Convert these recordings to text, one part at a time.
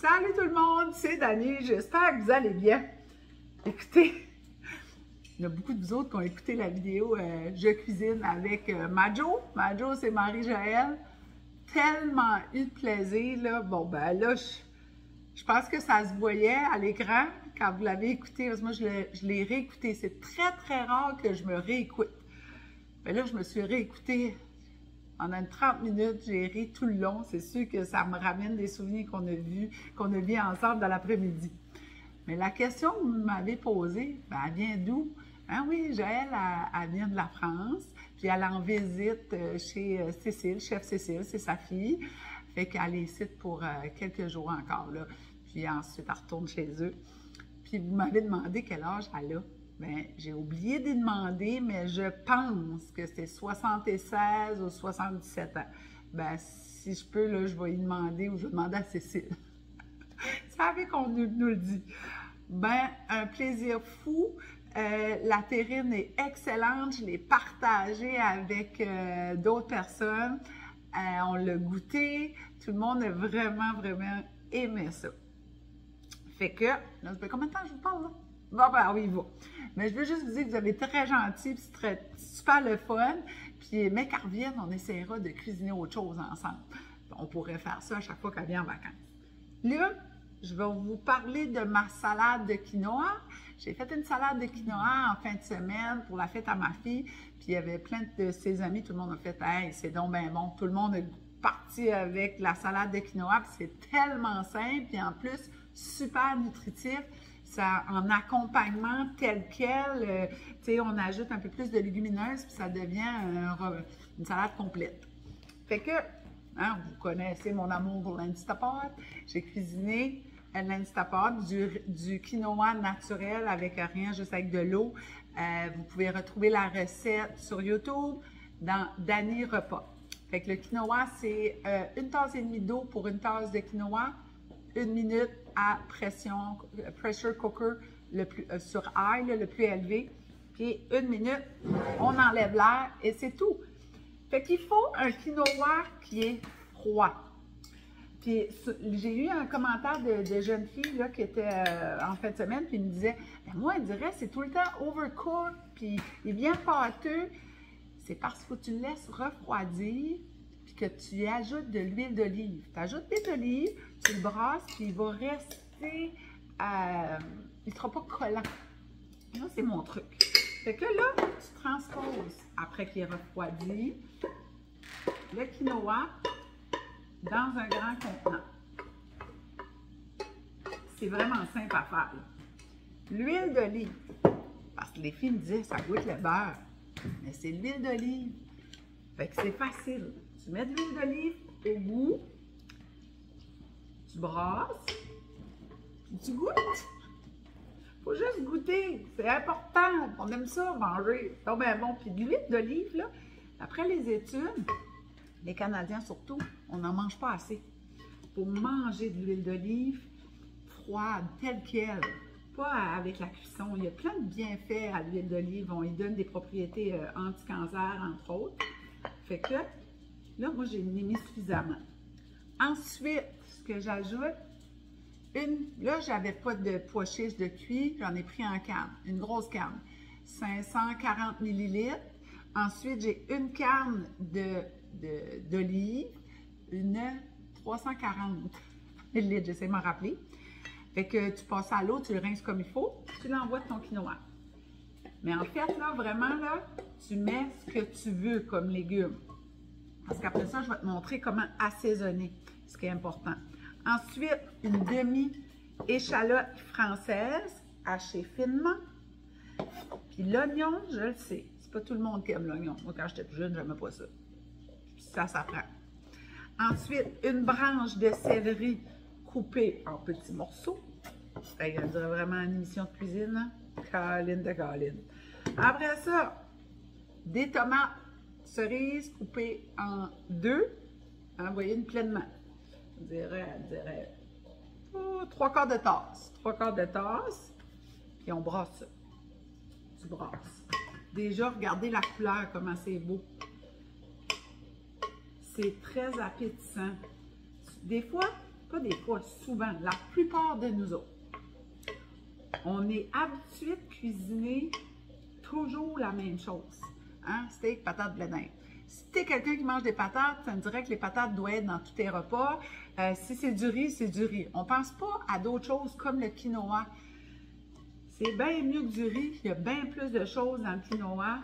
Salut tout le monde, c'est Dani, j'espère que vous allez bien. Écoutez, il y a beaucoup de vous autres qui ont écouté la vidéo Je cuisine avec Majo. Majo, c'est Marie-Joëlle. Tellement eu de plaisir, là. Bon, ben là, je pense que ça se voyait à l'écran quand vous l'avez écouté. Parce que moi, je l'ai réécouté. C'est très, très rare que je me réécoute. Mais là, je me suis réécoutée pendant 30 minutes. J'ai ri tout le long. C'est sûr que ça me ramène des souvenirs qu'on a vus ensemble dans l'après-midi. Mais la question que vous m'avez posée, ben, elle vient d'où? Ah oui, Joëlle, elle vient de la France, puis elle est en visite chez Cécile, chef Cécile, c'est sa fille. Fait qu'elle est ici pour quelques jours encore, là. Puis ensuite, elle retourne chez eux. Puis vous m'avez demandé quel âge elle a. Bien, j'ai oublié de demander, mais je pense que c'est 76 ou 77 ans. Bien, si je peux, là, je vais y demander ou je vais demander à Cécile. Vous savez qu'on nous le dit. Ben, un plaisir fou. La terrine est excellente. Je l'ai partagée avec d'autres personnes. On l'a goûté. Tout le monde a vraiment, vraiment aimé ça. Fait que, là, ça fait combien de temps que je vous parle, là? Bon, ben oui, il va. Mais je veux juste vous dire que vous avez très gentil, puis c'est super le fun. Puis, mais qu'elle revienne, on essaiera de cuisiner autre chose ensemble. On pourrait faire ça à chaque fois qu'elle vient en vacances. Là, je vais vous parler de ma salade de quinoa. J'ai fait une salade de quinoa en fin de semaine pour la fête à ma fille. Puis il y avait plein de ses amis, tout le monde a fait « Hey, c'est donc bien bon ». Tout le monde est parti avec la salade de quinoa. Puis c'est tellement simple. Puis en plus, super nutritif. Ça, en accompagnement tel quel, tu sais, on ajoute un peu plus de légumineuses. Puis ça devient une salade complète. Fait que, hein, vous connaissez mon amour pour l'Instapot. J'ai cuisiné l'Instapot, du quinoa naturel avec rien, juste avec de l'eau. Vous pouvez retrouver la recette sur YouTube dans Dani Repas. Fait que le quinoa, c'est 1,5 tasse d'eau pour une tasse de quinoa, 1 minute à pressure cooker sur high, le plus élevé. Puis 1 minute, on enlève l'air et c'est tout. Fait qu'il faut un quinoa qui est froid. Puis j'ai eu un commentaire de jeune fille là, qui était en fin de semaine, puis il me disait « Moi, elle dirait c'est tout le temps overcooked, puis il est bien pâteux. » C'est parce qu'il faut que tu le laisses refroidir, puis que tu y ajoutes de l'huile d'olive. Tu ajoutes de l'huile d'olive, tu le brasses, puis il va rester, il ne sera pas collant. Là, c'est mon truc. Fait que là, tu transposes, après qu'il est refroidi, le quinoa dans un grand contenant. C'est vraiment simple à faire. L'huile d'olive, parce que les filles me disaient ça goûte le beurre, mais c'est l'huile d'olive. Fait que c'est facile. Tu mets de l'huile d'olive au goût, tu brasses, puis tu goûtes. Faut juste goûter, c'est important. On aime ça, manger. Donc, ben bon, puis de l'huile d'olive, là, après les études, les Canadiens surtout, on n'en mange pas assez. Il faut manger de l'huile d'olive froide, telle qu'elle, pas avec la cuisson. Il y a plein de bienfaits à l'huile d'olive. On y donne des propriétés anti-cancer, entre autres. Fait que, là, moi, j'ai mis suffisamment. Ensuite, ce que j'ajoute, là, j'avais pas de pois chiches de cuit, j'en ai pris en canne, une grosse canne, 540 ml. Ensuite, j'ai une canne d'olive, une 340 ml, j'essaie de m'en rappeler. Fait que tu passes à l'eau, tu le rinces comme il faut, tu l'envoies de ton quinoa. Mais en fait, là, vraiment, là, tu mets ce que tu veux comme légumes. Parce qu'après ça, je vais te montrer comment assaisonner, ce qui est important. Ensuite, une demi-échalote française hachée finement. Puis l'oignon, je le sais, c'est pas tout le monde qui aime l'oignon. Moi, quand j'étais plus jeune, j'aimais pas ça. Ça s'apprend. Ensuite, une branche de céleri coupée en petits morceaux. On dirait vraiment une émission de cuisine, hein? Caroline de Caroline. Après ça, des tomates cerises coupées en 2. Hein, vous voyez, une pleine main. On dirait 3/4 de tasse. 3/4 de tasse. Puis on brasse ça. Tu brasses. Déjà, regardez la couleur, comment c'est beau. C'est très appétissant. Des fois, pas des fois, souvent, la plupart de nous autres, on est habitué de cuisiner toujours la même chose. Hein? Steak, patates, blé d'Inde. Si tu es quelqu'un qui mange des patates, ça me dirait que les patates doivent être dans tous tes repas. Si c'est du riz, c'est du riz. On ne pense pas à d'autres choses comme le quinoa. C'est bien mieux que du riz. Il y a bien plus de choses dans le quinoa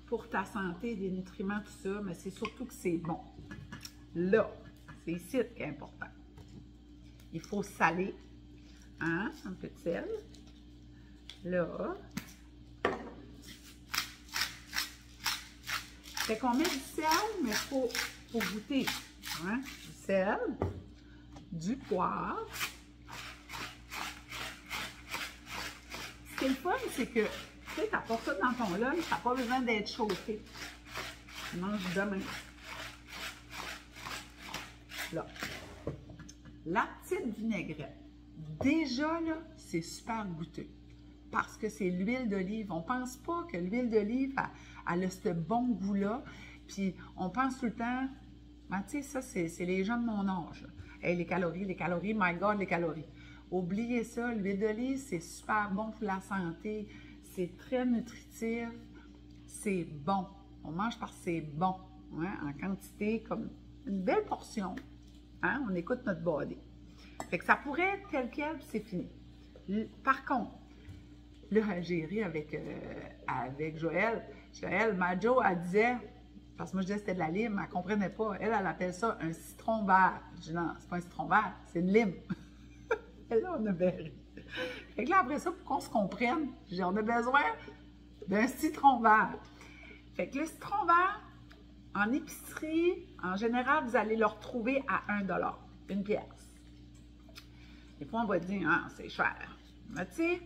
pour ta santé, des nutriments, tout ça, mais c'est surtout que c'est bon. Là, c'est ici qui est important. Il faut saler, hein, un peu de sel. Là. Fait qu'on met du sel, mais il faut goûter. Hein? Du sel, du poivre. Ce qui est le fun, c'est que tu sais, t'apportes ça dans ton lunch, ça n'a pas besoin d'être chauffé. Tu manges demain. Là. La petite vinaigrette. Déjà, là, c'est super goûteux. Parce que c'est l'huile d'olive. On ne pense pas que l'huile d'olive elle a ce bon goût-là. Puis on pense tout le temps, ben, tu sais, ça, c'est les gens de mon âge. Hey, les calories, my God, les calories. Oubliez ça, l'huile d'olive, c'est super bon pour la santé. C'est très nutritif. C'est bon. On mange parce que c'est bon. Hein, en quantité, comme une belle portion. Hein, on écoute notre body. Fait que ça pourrait être tel quel, puis c'est fini. Par contre, là, j'ai ri avec Joël. Joël, ma Jo, elle disait, parce que moi je disais que c'était de la lime, elle ne comprenait pas. Elle appelle ça un citron vert. Je dis non, c'est pas un citron vert, c'est une lime. Et là, on a bien ri. Fait que là, après ça, pour qu'on se comprenne, j'ai dit, on a besoin d'un citron vert. Fait que le citron vert, en épicerie, en général, vous allez le retrouver à 1 $, une pièce. Des fois, on va dire, ah, c'est cher. Mais tu sais,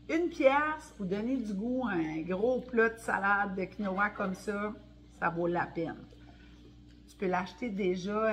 une pièce pour donner du goût à un gros plat de salade de quinoa comme ça, ça vaut la peine. Tu peux l'acheter déjà,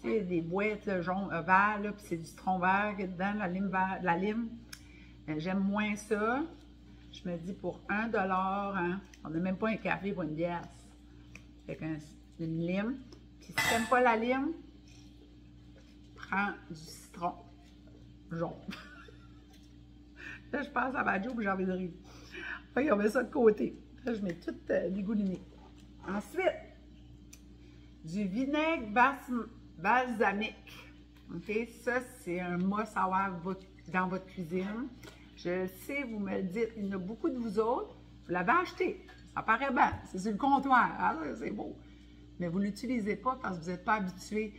tu sais, des boîtes là, jaune, vert, puis c'est du citron vert dedans, la lime. J'aime moins ça. Je me dis pour 1 $, hein, on n'a même pas un café pour une pièce. Fait qu'une lime. Puis si tu n'aimes pas la lime, prends du citron jaune. Là, je pense à ma Jo, puis j'ai envie de rire. Fait qu'on met ça de côté. Là, je mets tout dégouliné. Ensuite, du vinaigre balsamique. OK? Ça, c'est un must à avoir dans votre cuisine. Je le sais, vous me le dites, il y en a beaucoup de vous autres. Vous l'avez acheté. Ça paraît bien. C'est sur le comptoir. Ah, c'est beau. Mais vous ne l'utilisez pas parce que vous n'êtes pas habitué.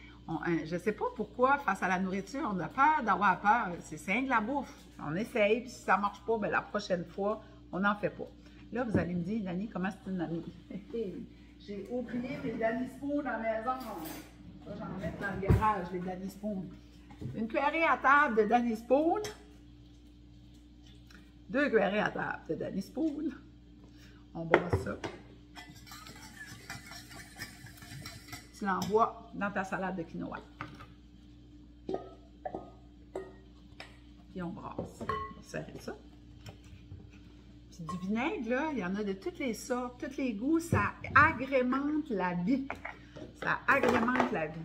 Je ne sais pas pourquoi, face à la nourriture, on a peur d'avoir peur. C'est simple de la bouffe. On essaye, puis si ça ne marche pas, bien, la prochaine fois, on n'en fait pas. Là, vous allez me dire, Dani, comment c'est une amie? J'ai oublié mes Dani Spoon à la maison. Ça, j'en mets dans le garage, les Dani Spoon. Une cuillerée à table de Dani Spoon. 2 cuillerées à table de Dani Spoon. On brosse ça. Tu l'envoies dans ta salade de quinoa. Puis on brasse. On va serrer ça. Puis du vinaigre, là, il y en a de toutes les sortes, tous les goûts. Ça agrémente la vie. Ça agrémente la vie.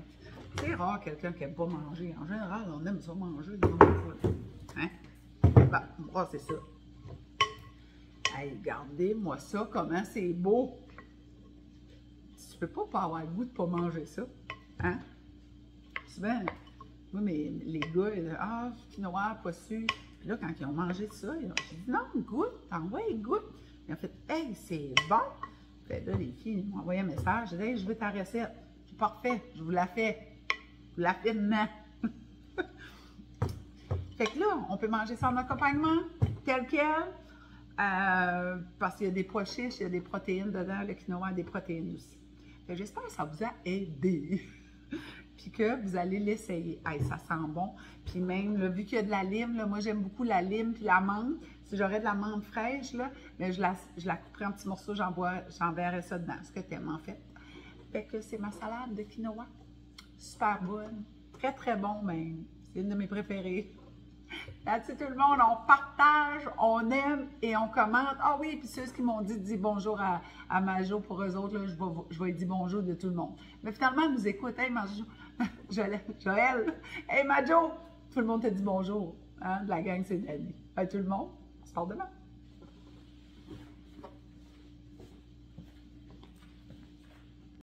C'est rare quelqu'un qui n'aime pas manger. En général, on aime ça manger. Hein? Bon, on brasse ça. Hey, regardez-moi ça, comment c'est beau! Tu peux pas avoir le goût de ne pas manger ça. Hein? Souvent, moi, les gars, ils disent, ah, quinoa, pas su. Puis là, quand ils ont mangé ça, j'ai dit, non, goûte, t'envoies, goûte. Ils ont fait, hey, c'est bon! Puis là, les filles m'ont envoyé un message, j'ai dit, hey, je veux ta recette. C'est parfait, je vous la fais. Je vous la fais maintenant. Fait que là, on peut manger ça en accompagnement, tel quel. Parce qu'il y a des pois chiches, il y a des protéines dedans, le quinoa a des protéines aussi. J'espère que ça vous a aidé. Puis que vous allez l'essayer. Hey, ça sent bon. Puis même, là, vu qu'il y a de la lime, là, moi j'aime beaucoup la lime puis la menthe. Si j'aurais de la menthe fraîche, là, mais je la couperais en petits morceaux, j'enverrais ça dedans. Ce que tu aimes en fait. Fait que c'est ma salade de quinoa. Super bonne. Très très bon même. C'est une de mes préférées. Là-dessus, tout le monde, on partage, on aime et on commente. Ah oui, puis ceux qui m'ont dit, dis bonjour à Majo pour eux autres, là, je vais dire bonjour de tout le monde. Mais finalement, ils nous écoutent. Hey, Majo, Joël, hey Majo, tout le monde te dit bonjour. Hein? De la gang, c'est Dani. Tout le monde, on se parle demain.